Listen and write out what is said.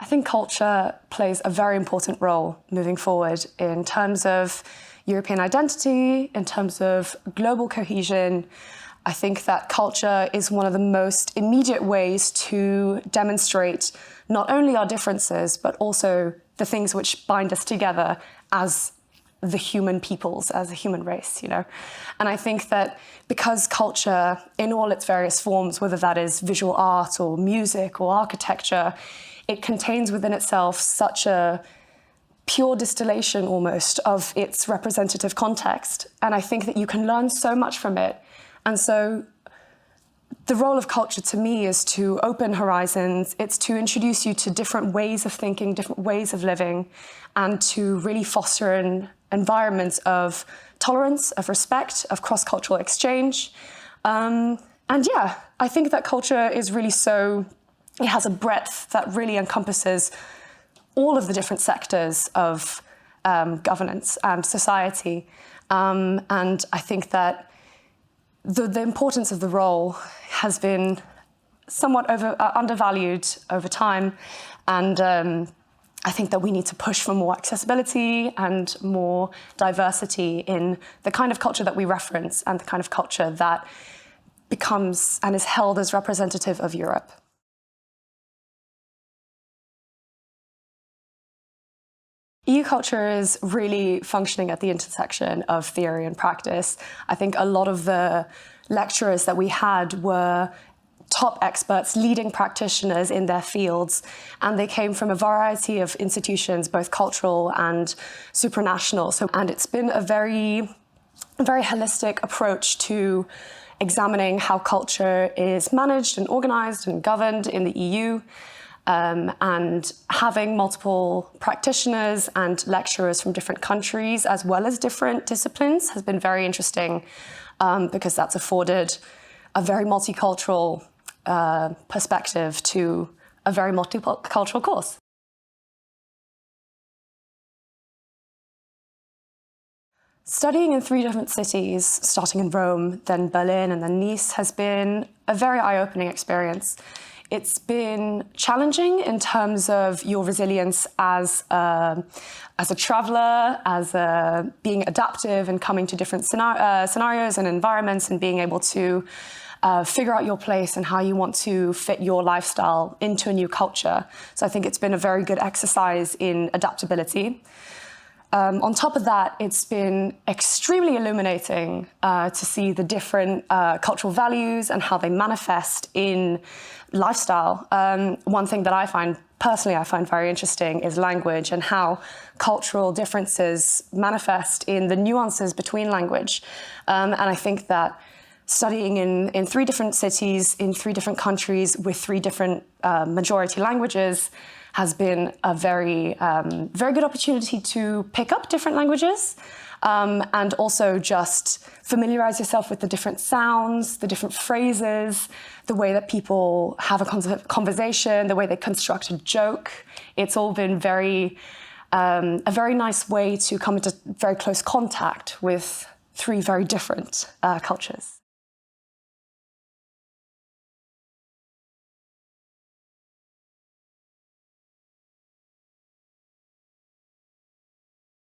I think culture plays a very important role moving forward in terms of European identity, in terms of global cohesion. I think that culture is one of the most immediate ways to demonstrate not only our differences, but also the things which bind us together as the human peoples, as a human race, you know. And I think that because culture, in all its various forms, whether that is visual art or music or architecture, it contains within itself such a pure distillation almost of its representative context. And I think that you can learn so much from it. And so the role of culture to me is to open horizons. It's to introduce you to different ways of thinking, different ways of living, and to really foster an environment of tolerance, of respect, of cross-cultural exchange. And yeah, I think that culture is really it has a breadth that really encompasses all of the different sectors of governance and society. And I think that the importance of the role has been somewhat undervalued over time. And I think that we need to push for more accessibility and more diversity in the kind of culture that we reference and the kind of culture that becomes and is held as representative of Europe. EU culture is really functioning at the intersection of theory and practice. I think a lot of the lecturers that we had were top experts, leading practitioners in their fields, and they came from a variety of institutions, both cultural and supranational. And it's been a very holistic approach to examining how culture is managed and organized and governed in the EU. And having multiple practitioners and lecturers from different countries, as well as different disciplines, has been very interesting because that's afforded a very multicultural perspective to a very multicultural course. Studying in 3 different cities, starting in Rome, then Berlin, and then Nice, has been a very eye-opening experience. It's been challenging in terms of your resilience as a traveler, being adaptive and coming to different scenarios and environments and being able to figure out your place and how you want to fit your lifestyle into a new culture. So I think it's been a very good exercise in adaptability. On top of that, it's been extremely illuminating to see the different cultural values and how they manifest in lifestyle. One thing that I find very interesting is language and how cultural differences manifest in the nuances between language. And I think that studying in 3 different cities, in 3 different countries with 3 different majority languages has been a very good opportunity to pick up different languages and also just familiarize yourself with the different sounds, the different phrases, the way that people have a conversation, the way they construct a joke. It's all been a very nice way to come into very close contact with 3 very different cultures.